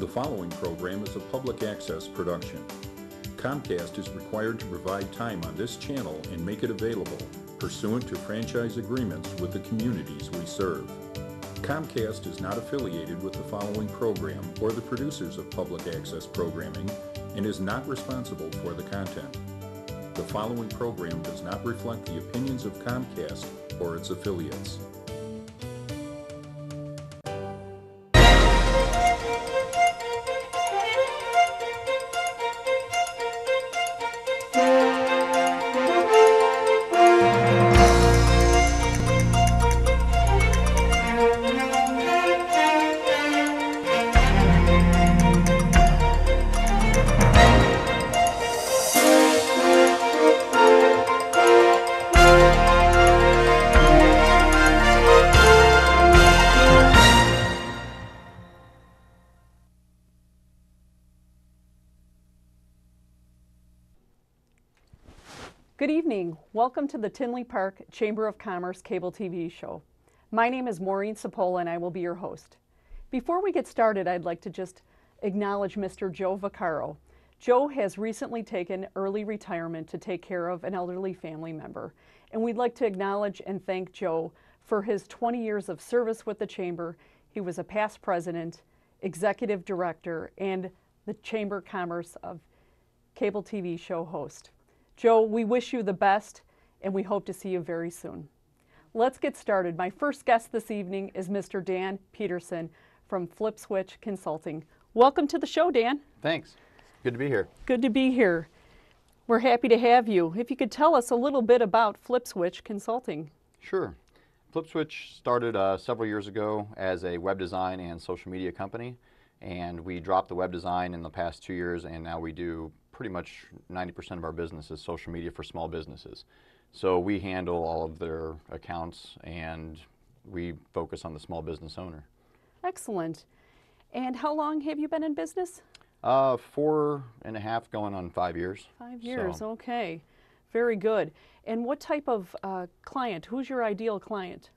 The following program is a public access production. Comcast is required to provide time on this channel and make it available pursuant to franchise agreements with the communities we serve. Comcast is not affiliated with the following program or the producers of public access programming and is not responsible for the content. The following program does not reflect the opinions of Comcast or its affiliates. Good evening. Welcome to the Tinley Park Chamber of Commerce cable TV show. My name is Maureen Cipolla and I will be your host. Before we get started, I'd like to just acknowledge Mr. Joe Vaccaro. Joe has recently taken early retirement to take care of an elderly family member, and we'd like to acknowledge and thank Joe for his 20 years of service with the Chamber. He was a past president, executive director, and the Chamber of Commerce of cable TV show host. Joe, we wish you the best, and we hope to see you very soon. Let's get started. My first guest this evening is Mr. Dan Peterson from FlipSwitch Consulting. Welcome to the show, Dan. Thanks. Good to be here. Good to be here. We're happy to have you. If you could tell us a little bit about FlipSwitch Consulting. Sure. FlipSwitch started several years ago as a web design and social media company, and we dropped the web design in the past 2 years, and now we do pretty much 90% of our business is social media for small businesses. So we handle all of their accounts and we focus on the small business owner. Excellent. And how long have you been in business? 4.5 going on 5 years. 5 years, okay. Very good. And what type of client? Who's your ideal client?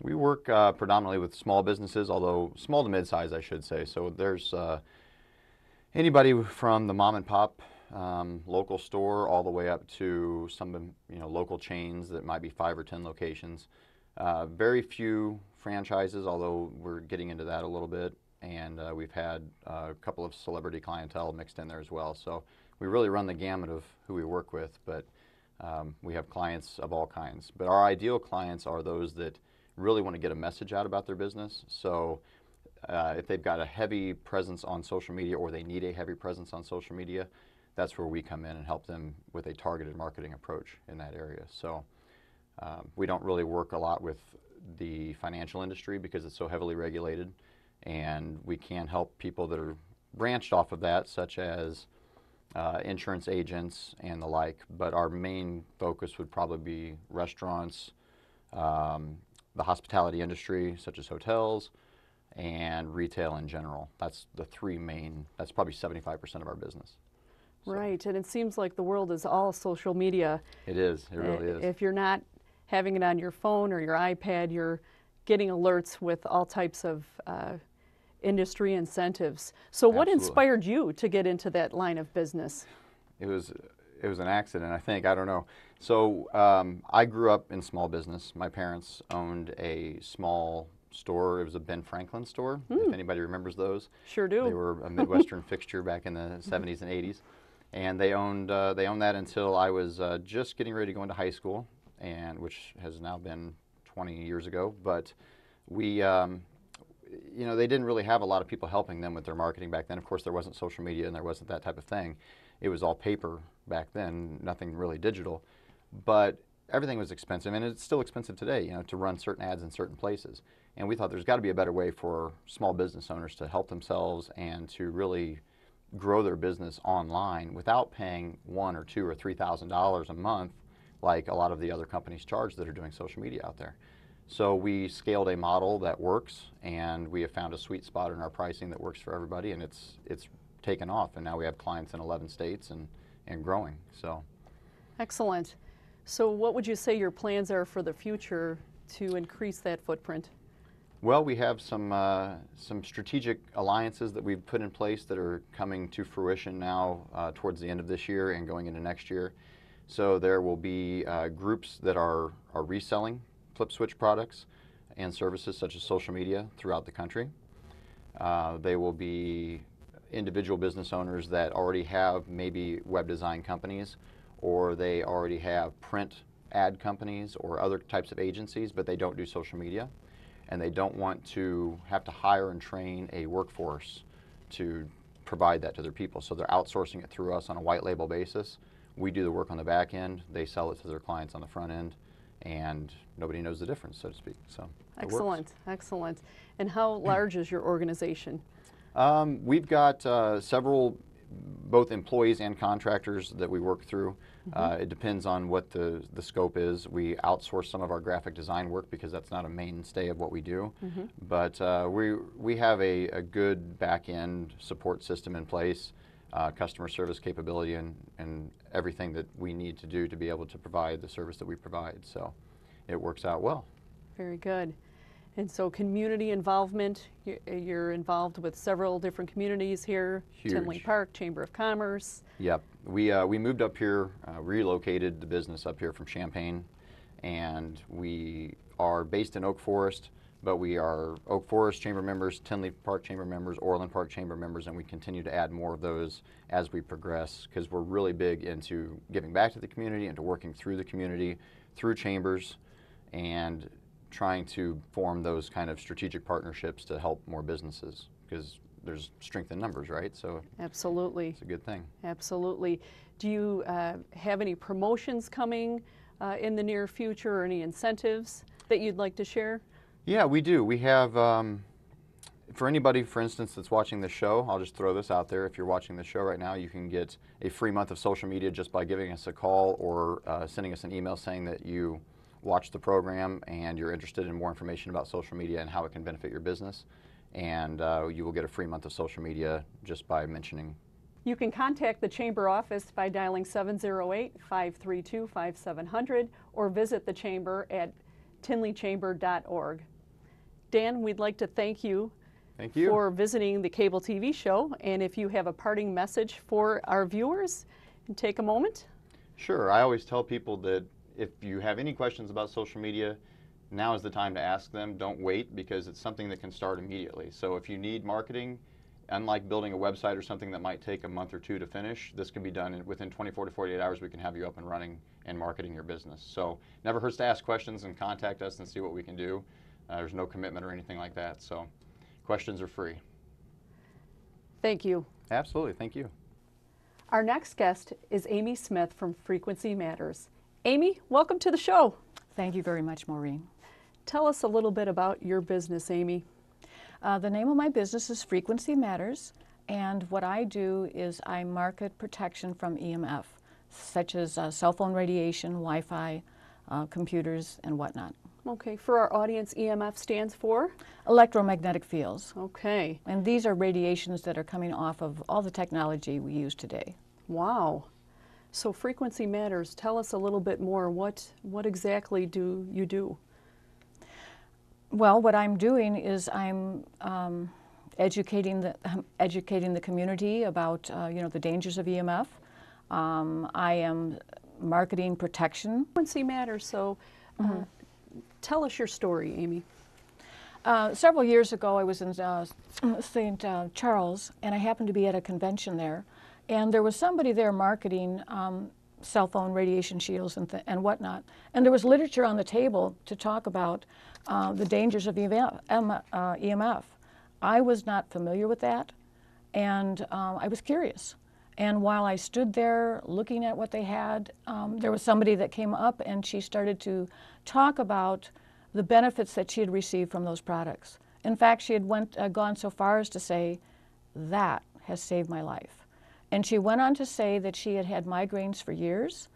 We work predominantly with small businesses, although small to mid-size, I should say. So there's anybody from the mom and pop local store all the way up to some local chains that might be 5 or 10 locations. Very few franchises, although we're getting into that a little bit, and we've had a couple of celebrity clientele mixed in there as well. So we really run the gamut of who we work with, but we have clients of all kinds. But our ideal clients are those that really want to get a message out about their business. So if they've got a heavy presence on social media or they need a heavy presence on social media, that's where we come in and help them with a targeted marketing approach in that area. So we don't really work a lot with the financial industry because it's so heavily regulated, and we can help people that are branched off of that, such as insurance agents and the like, but our main focus would probably be restaurants, the hospitality industry, such as hotels, and retail in general. That's the three main, that's probably 75% of our business. So. Right, and it seems like the world is all social media. It is, it really is. If you're not having it on your phone or your iPad, you're getting alerts with all types of industry incentives. So what Absolutely. Inspired you to get into that line of business? It was an accident, I think, I don't know. So I grew up in small business. My parents owned a small store. It was a Ben Franklin store, if anybody remembers those. Sure do. They were a Midwestern fixture back in the 70s and 80s. And they owned that until I was just getting ready to go into high school, and which has now been 20 years ago. But we, they didn't really have a lot of people helping them with their marketing back then. Of course, there wasn't social media and there wasn't that type of thing. It was all paper back then, nothing really digital. But everything was expensive, and it's still expensive today, to run certain ads in certain places. And we thought there's got to be a better way for small business owners to help themselves and to really grow their business online without paying $1,000 or $2,000 or $3,000 a month like a lot of the other companies charge that are doing social media out there. So we scaled a model that works, and we have found a sweet spot in our pricing that works for everybody, and it's taken off, and now we have clients in 11 states and growing. So excellent. So what would you say your plans are for the future to increase that footprint? Well, we have some strategic alliances that we've put in place that are coming to fruition now towards the end of this year and going into next year. So there will be groups that are reselling FlipSwitch products and services such as social media throughout the country. They will be individual business owners that already have maybe web design companies, or they already have print ad companies or other types of agencies, but they don't do social media, and they don't want to have to hire and train a workforce to provide that to their people. So they're outsourcing it through us on a white label basis. We do the work on the back end, they sell it to their clients on the front end, and nobody knows the difference, so to speak. So excellent, excellent. And how large is your organization? We've got several, both employees and contractors that we work through. It depends on what the scope is. We outsource some of our graphic design work because that's not a mainstay of what we do. But we have a good back-end support system in place, customer service capability, and everything that we need to do to be able to provide the service that we provide. So it works out well. Very good. And so community involvement, you're involved with several different communities here. Huge. Tinley Park, Chamber of Commerce. Yep. We moved up here, relocated the business up here from Champaign, and we are based in Oak Forest, but we are Oak Forest Chamber members, Tinley Park Chamber members, Orland Park Chamber members, and we continue to add more of those as we progress, because we're really big into giving back to the community and to working through the community, through chambers, and trying to form those kind of strategic partnerships to help more businesses, because there's strength in numbers, right? So absolutely, it's a good thing. Absolutely. Do you have any promotions coming in the near future, or any incentives that you'd like to share? Yeah, we do. We have, for anybody, for instance, that's watching the show, I'll just throw this out there. If you're watching the show right now, you can get a free month of social media just by giving us a call or sending us an email saying that you watch the program and you're interested in more information about social media and how it can benefit your business. And you will get a free month of social media just by mentioning. You can contact the Chamber office by dialing 708-532-5700 or visit the Chamber at tinleychamber.org. Dan, we'd like to thank you for visiting the cable TV show, and if you have a parting message for our viewers, take a moment. Sure. I always tell people that if you have any questions about social media, now is the time to ask them. Don't wait, because it's something that can start immediately. So if you need marketing, unlike building a website or something that might take a month or two to finish, this can be done within 24 to 48 hours. We can have you up and running and marketing your business. So never hurts to ask questions and contact us and see what we can do. There's no commitment or anything like that. So questions are free. Thank you. Absolutely. Thank you. Our next guest is Aimee Smith from Frequency Matters. Aimee, welcome to the show. Thank you very much, Maureen. Tell us a little bit about your business, Aimee. The name of my business is Frequency Matters, and what I do is I market protection from EMF, such as cell phone radiation, Wi-Fi, computers, and whatnot. Okay, for our audience, EMF stands for? Electromagnetic fields. Okay. And these are radiations that are coming off of all the technology we use today. Wow. So Frequency Matters, tell us a little bit more. What exactly do you do? Well, what I'm doing is I'm educating the community about the dangers of EMF. I am marketing protection. Frequency Matters. So tell us your story, Aimee. Several years ago, I was in St. Charles, and I happened to be at a convention there, and there was somebody there marketing cell phone radiation shields and whatnot, and there was literature on the table to talk about the dangers of EMF. I was not familiar with that, and I was curious. And while I stood there looking at what they had, there was somebody that came up and she started to talk about the benefits that she had received from those products. In fact, she had gone so far as to say, "That has saved my life." And she went on to say that she had had migraines for years,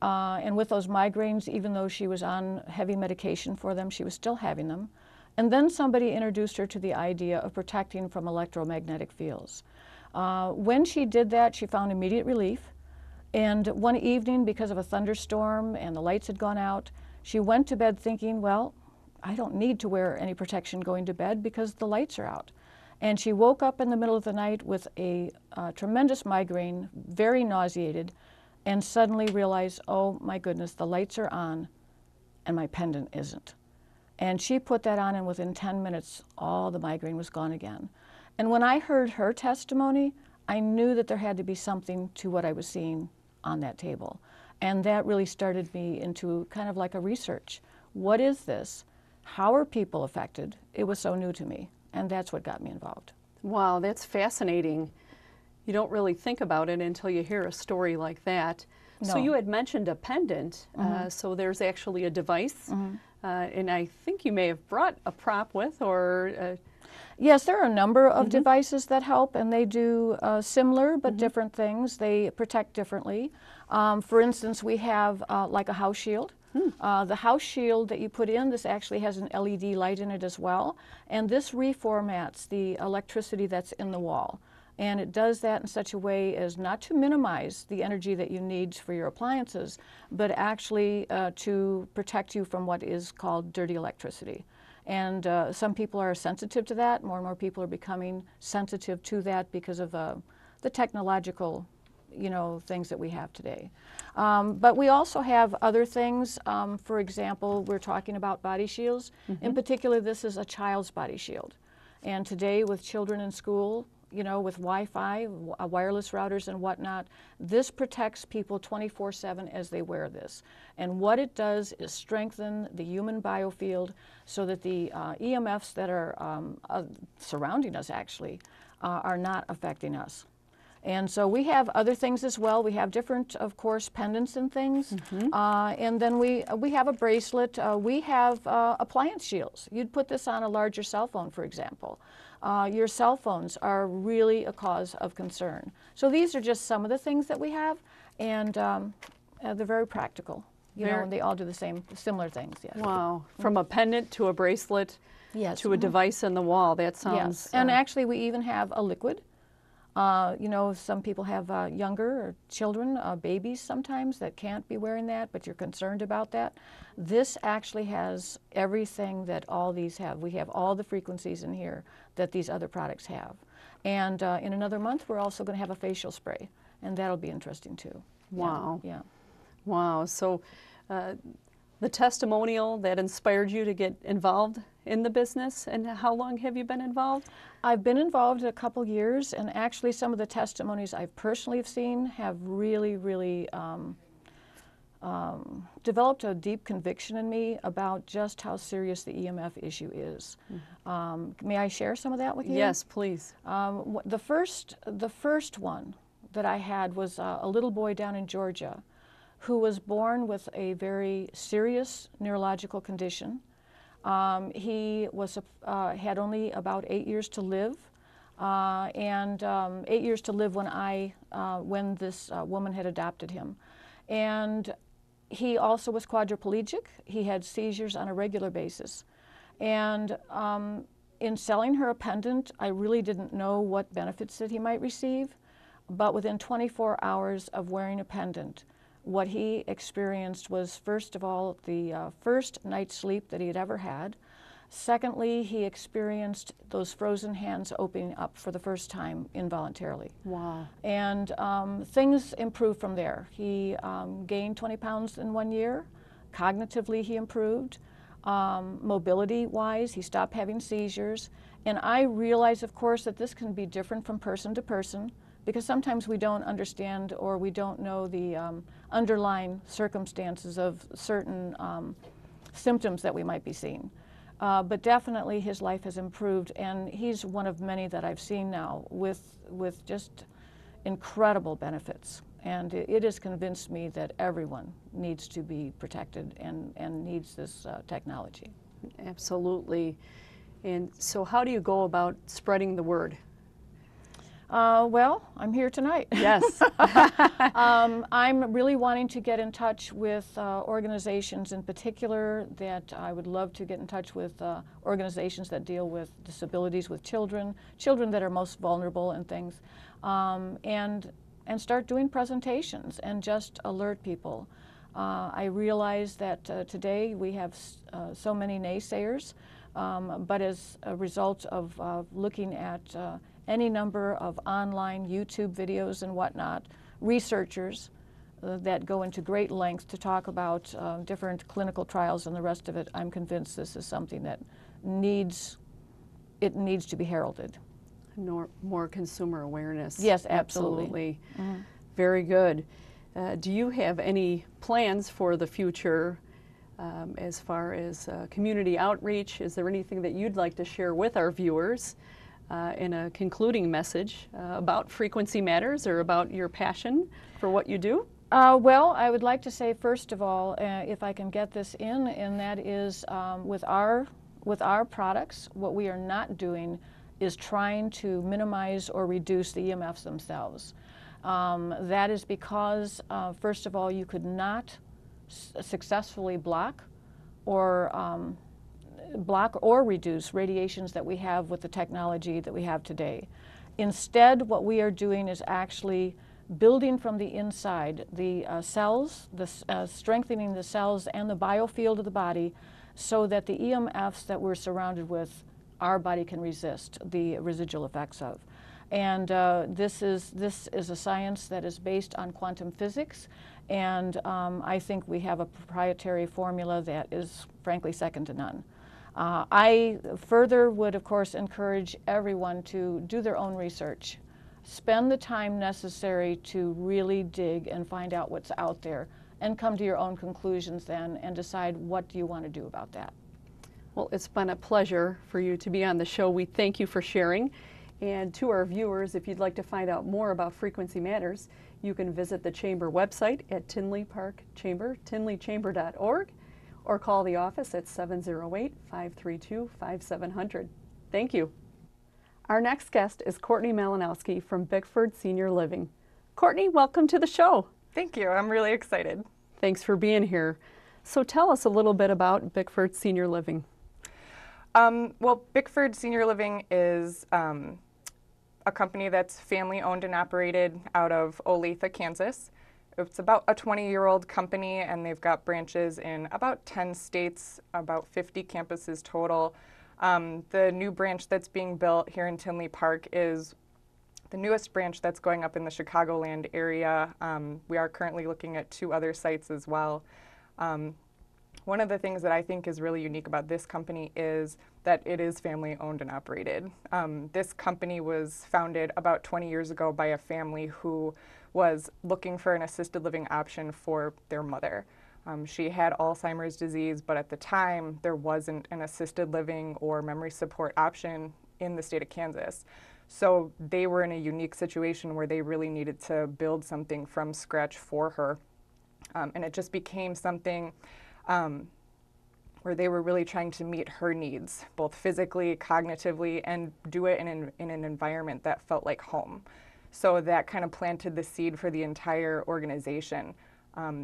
and with those migraines, even though she was on heavy medication for them, she was still having them. And then somebody introduced her to the idea of protecting from electromagnetic fields. When she did that, she found immediate relief. And one evening, because of a thunderstorm and the lights had gone out, she went to bed thinking, well, I don't need to wear any protection going to bed because the lights are out. And she woke up in the middle of the night with a tremendous migraine, very nauseated, and suddenly realized, oh my goodness, the lights are on and my pendant isn't. And she put that on, and within 10 minutes, all the migraine was gone again. And when I heard her testimony, I knew that there had to be something to what I was seeing on that table. And that really started me into kind of like a research. What is this? How are people affected? It was so new to me, and that's what got me involved. Wow, that's fascinating. You don't really think about it until you hear a story like that. So No. you had mentioned a pendant, so there's actually a device, and I think you may have brought a prop with, or Yes, there are a number of devices that help, and they do similar but different things. They protect differently. For instance, we have like a house shield. The house shield that you put in, this actually has an LED light in it as well, and this reformats the electricity that's in the wall. And it does that in such a way as not to minimize the energy that you need for your appliances, but actually to protect you from what is called dirty electricity. And some people are sensitive to that. More and more people are becoming sensitive to that because of the technological, things that we have today. But we also have other things. For example, we're talking about body shields. In particular, this is a child's body shield. And today, with children in school, with Wi-Fi, wireless routers and whatnot, this protects people 24/7 as they wear this. And what it does is strengthen the human biofield so that the EMFs that are surrounding us actually are not affecting us. And so we have other things as well. We have different, of course, pendants and things. And then we have a bracelet. We have appliance shields. You'd put this on a larger cell phone, for example. Your cell phones are really a cause of concern. So these are just some of the things that we have, and they're very practical. And they all do the similar things. Yes. wow, from a pendant to a bracelet Yes. to a device in the wall. That sounds. Yes. And actually, we even have a liquid. Some people have younger children, babies sometimes that can't be wearing that, but you're concerned about that. This actually has everything that all these have. We have all the frequencies in here that these other products have. And in another month, we're also going to have a facial spray, and that'll be interesting too. Wow. Yeah. Wow. So the testimonial that inspired you to get involved in the business, and how long have you been involved? I've been involved a couple years, and actually some of the testimonies I've personally seen have really, really developed a deep conviction in me about just how serious the EMF issue is. May I share some of that with you? Yes, please. The first one that I had was a little boy down in Georgia who was born with a very serious neurological condition. He had only about 8 years to live, and 8 years to live when this woman had adopted him. And he also was quadriplegic. He had seizures on a regular basis. And in selling her a pendant, I really didn't know what benefits that he might receive, but within 24 hours of wearing a pendant, what he experienced was, first of all, the first night's sleep that he had ever had. Secondly, he experienced those frozen hands opening up for the first time involuntarily. Wow. And things improved from there. He gained 20 pounds in 1 year. Cognitively, he improved. Mobility-wise, he stopped having seizures. And I realize, of course, that this can be different from person to person, because sometimes we don't understand or we don't know the underlying circumstances of certain symptoms that we might be seeing. But definitely his life has improved, and he's one of many that I've seen now with just incredible benefits. And it has convinced me that everyone needs to be protected and needs this technology. Absolutely. And so how do you go about spreading the word? Well, I'm here tonight. Yes. I'm really wanting to get in touch with organizations in particular that I would love to get in touch with organizations that deal with disabilities with children that are most vulnerable and things, and start doing presentations and just alert people. I realize that today we have so many naysayers, but as a result of looking at any number of online YouTube videos and whatnot, researchers that go into great lengths to talk about different clinical trials and the rest of it, I'm convinced this is something that needs to be heralded. More consumer awareness. Yes, absolutely. Very good. Do you have any plans for the future as far as community outreach? Is there anything that you'd like to share with our viewers in a concluding message about Frequency Matters or about your passion for what you do? Well, I would like to say, first of all, if I can get this in, and that is with our products, what we are not doing is trying to minimize or reduce the EMFs themselves. That is because, first of all, you could not successfully block or reduce radiations that we have with the technology that we have today. Instead, what we are doing is actually building from the inside the cells, strengthening the cells and the biofield of the body so that the EMFs that we're surrounded with, our body can resist the residual effects of. And this is a science that is based on quantum physics, and I think we have a proprietary formula that is frankly second to none. I further would, of course, encourage everyone to do their own research. Spend the time necessary to really dig and find out what's out there and come to your own conclusions then and decide what do you want to do about that. Well, it's been a pleasure for you to be on the show. We thank you for sharing. And to our viewers, if you'd like to find out more about Frequency Matters, you can visit the Chamber website at Tinley Park Chamber, tinleychamber.org, or call the office at 708-532-5700. Thank you. Our next guest is Cortney Malinowski from Bickford Senior Living. Cortney, welcome to the show. Thank you. I'm really excited. Thanks for being here. So tell us a little bit about Bickford Senior Living. Well, Bickford Senior Living is a company that's family owned and operated out of Olathe, Kansas. It's about a 20-year-old company, and they've got branches in about 10 states, about 50 campuses total. The new branch that's being built here in Tinley Park is the newest branch that's going up in the Chicagoland area. We are currently looking at 2 other sites as well. One of the things that I think is really unique about this company is that it is family owned and operated. This company was founded about 20 years ago by a family who was looking for an assisted living option for their mother. She had Alzheimer's disease, but at the time there wasn't an assisted living or memory support option in the state of Kansas. So they were in a unique situation where they really needed to build something from scratch for her. And it just became something where they were really trying to meet her needs, both physically, cognitively, and do it in an environment that felt like home. So that kind of planted the seed for the entire organization.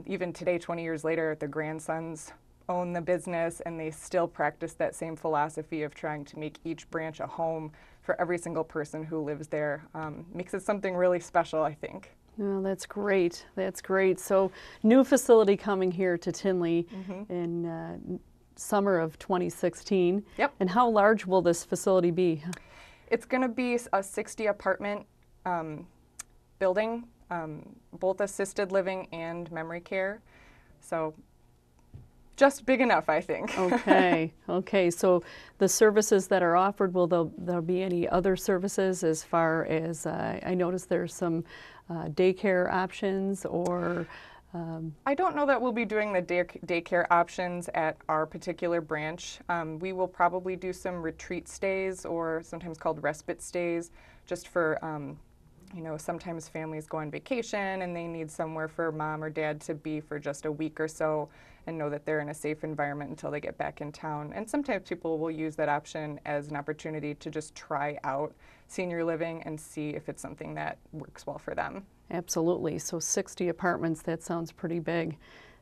Even today, 20 years later, the grandsons own the business, and they still practice that same philosophy of trying to make each branch a home for every single person who lives there. Makes it something really special, I think. Oh, that's great. That's great. So, new facility coming here to Tinley in summer of 2016. Yep. And how large will this facility be? It's going to be a 60 apartment building, both assisted living and memory care. So just big enough, I think. Okay. Okay. So the services that are offered, will there be any other services as far as, I noticed there's some daycare options or? I don't know that we'll be doing the daycare options at our particular branch. We will probably do some retreat stays, or sometimes called respite stays, just for, you know, sometimes families go on vacation and they need somewhere for mom or dad to be for just a week or so and know that they're in a safe environment until they get back in town. And sometimes people will use that option as an opportunity to just try out senior living and see if it's something that works well for them. Absolutely. So 60 apartments, that sounds pretty big.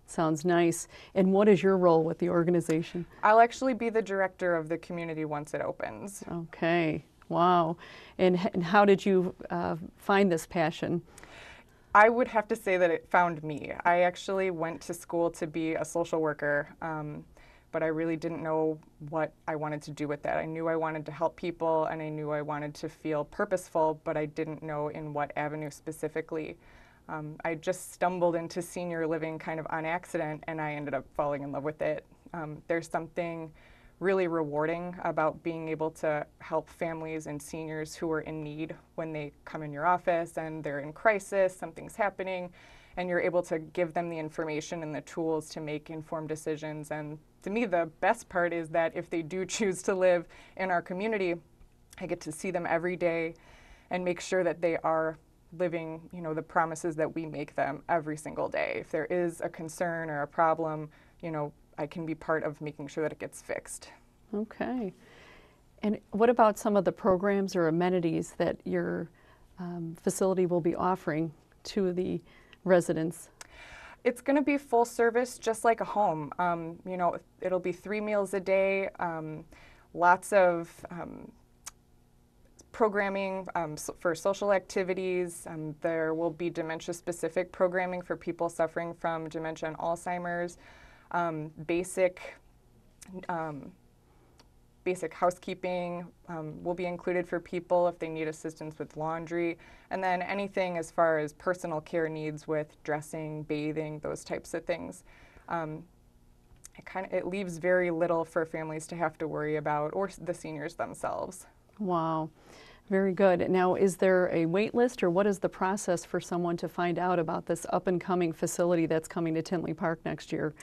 Sounds nice. And what is your role with the organization? I'll actually be the director of the community once it opens. Okay. Wow. And how did you find this passion? I would have to say that it found me. I actually went to school to be a social worker, but I really didn't know what I wanted to do with that. I knew I wanted to help people, and I knew I wanted to feel purposeful, but I didn't know in what avenue specifically. I just stumbled into senior living kind of on accident, and I ended up falling in love with it. There's something really rewarding about being able to help families and seniors who are in need when they come in your office and they're in crisis, something's happening, and you're able to give them the information and the tools to make informed decisions. And to me, the best part is that if they do choose to live in our community, I get to see them every day and make sure that they are living, you know, the promises that we make them every single day. If there is a concern or a problem, you know, I can be part of making sure that it gets fixed. Okay. And what about some of the programs or amenities that your facility will be offering to the residents? It's going to be full service, just like a home. You know, it'll be 3 meals a day, lots of programming for social activities. There will be dementia-specific programming for people suffering from dementia and Alzheimer's. Basic housekeeping will be included for people if they need assistance with laundry, and then anything as far as personal care needs with dressing, bathing, those types of things. It leaves very little for families to have to worry about, or the seniors themselves. Wow, very good. Now, is there a wait list, or what is the process for someone to find out about this up-and-coming facility that's coming to Tinley Park next year?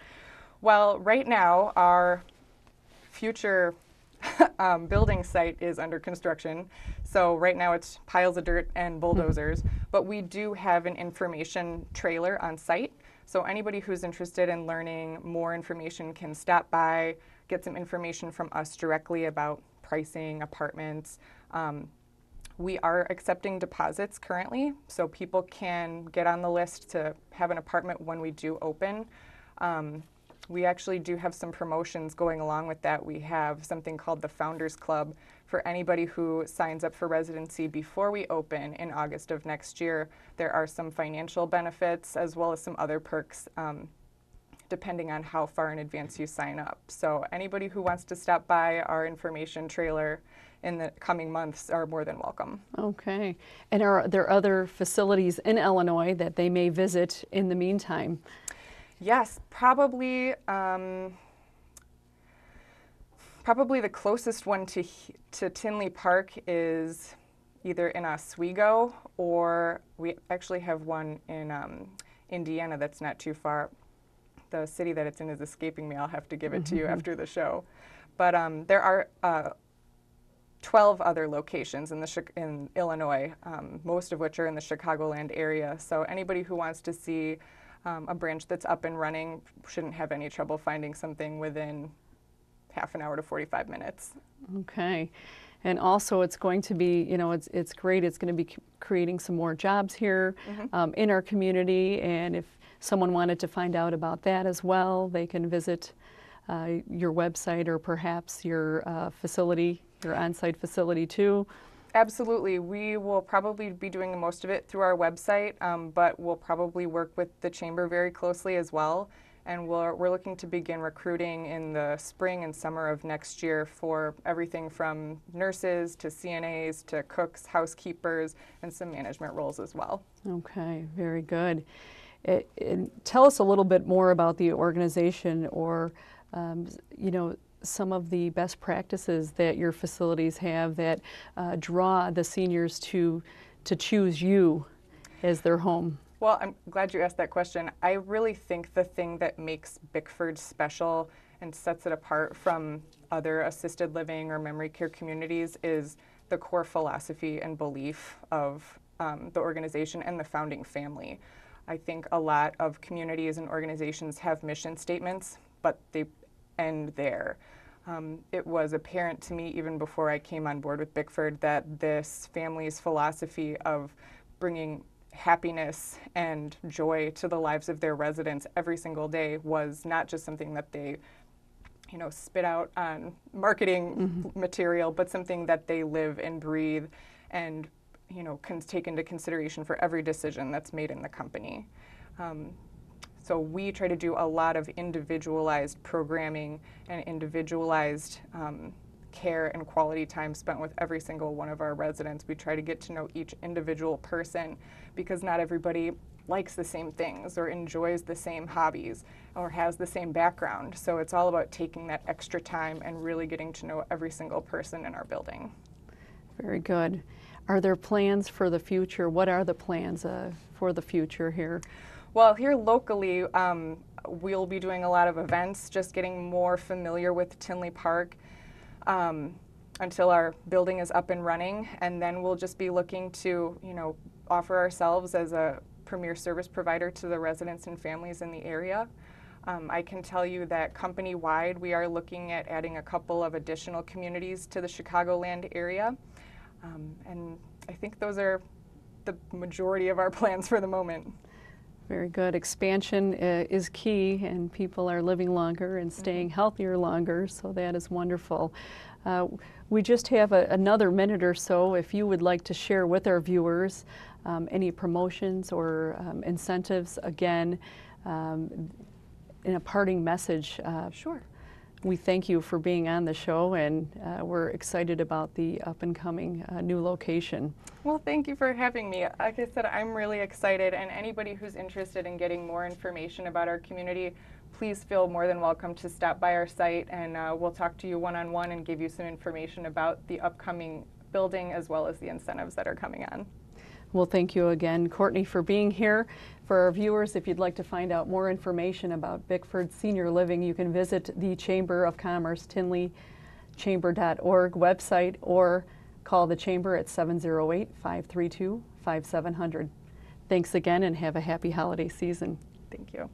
Well, right now, our future building site is under construction. So right now it's piles of dirt and bulldozers, but we do have an information trailer on site. So anybody who's interested in learning more information can stop by, get some information from us directly about pricing, apartments. We are accepting deposits currently, so people can get on the list to have an apartment when we do open. We actually do have some promotions going along with that. We have something called the Founders Club for anybody who signs up for residency before we open in August of next year. There are some financial benefits as well as some other perks depending on how far in advance you sign up. So anybody who wants to stop by our information trailer in the coming months are more than welcome. Okay. And are there other facilities in Illinois that they may visit in the meantime? Yes, probably the closest one to Tinley Park is either in Oswego, or we actually have one in Indiana that's not too far. The city that it's in is escaping me. I'll have to give it to you after the show. But there are 12 other locations in Illinois, most of which are in the Chicagoland area. So anybody who wants to see a branch that's up and running shouldn't have any trouble finding something within half an hour to 45 minutes. Okay. And also it's going to be, you know, it's great. It's going to be creating some more jobs here in our community. And if someone wanted to find out about that as well, they can visit your website or perhaps your facility, your on-site facility too. Absolutely. We will probably be doing most of it through our website, but we'll probably work with the Chamber very closely as well. And we're looking to begin recruiting in the spring and summer of next year for everything from nurses to CNAs to cooks, housekeepers, and some management roles as well. Okay, very good. Tell us a little bit more about the organization, or you know, some of the best practices that your facilities have that draw the seniors to choose you as their home. Well, I'm glad you asked that question. I really think the thing that makes Bickford special and sets it apart from other assisted living or memory care communities is the core philosophy and belief of the organization and the founding family. I think a lot of communities and organizations have mission statements, but they end there. It was apparent to me even before I came on board with Bickford that this family's philosophy of bringing happiness and joy to the lives of their residents every single day was not just something that they, you know, spit out on marketing material, but something that they live and breathe. And, take into consideration for every decision that's made in the company. So we try to do a lot of individualized programming and individualized care and quality time spent with every single one of our residents. We try to get to know each individual person because not everybody likes the same things or enjoys the same hobbies or has the same background. So it's all about taking that extra time and really getting to know every single person in our building. Very good. Are there plans for the future? What are the plans for the future here? Well, here locally, we'll be doing a lot of events, just getting more familiar with Tinley Park until our building is up and running, and then we'll just be looking to, offer ourselves as a premier service provider to the residents and families in the area. I can tell you that company-wide, we are looking at adding a couple of additional communities to the Chicagoland area, and I think those are the majority of our plans for the moment. Very good. Expansion is key, and people are living longer and staying healthier longer, so that is wonderful. We just have another minute or so if you would like to share with our viewers any promotions or incentives, again, in a parting message. Sure. We thank you for being on the show, and we're excited about the up-and-coming new location. Well, thank you for having me. Like I said, I'm really excited, and anybody who's interested in getting more information about our community, please feel more than welcome to stop by our site, and we'll talk to you one-on-one and give you some information about the upcoming building as well as the incentives that are coming on. Well, thank you again, Courtney, for being here. For our viewers, if you'd like to find out more information about Bickford Senior Living, you can visit the Chamber of Commerce, tinleychamber.org website, or call the Chamber at 708-532-5700. Thanks again, and have a happy holiday season. Thank you.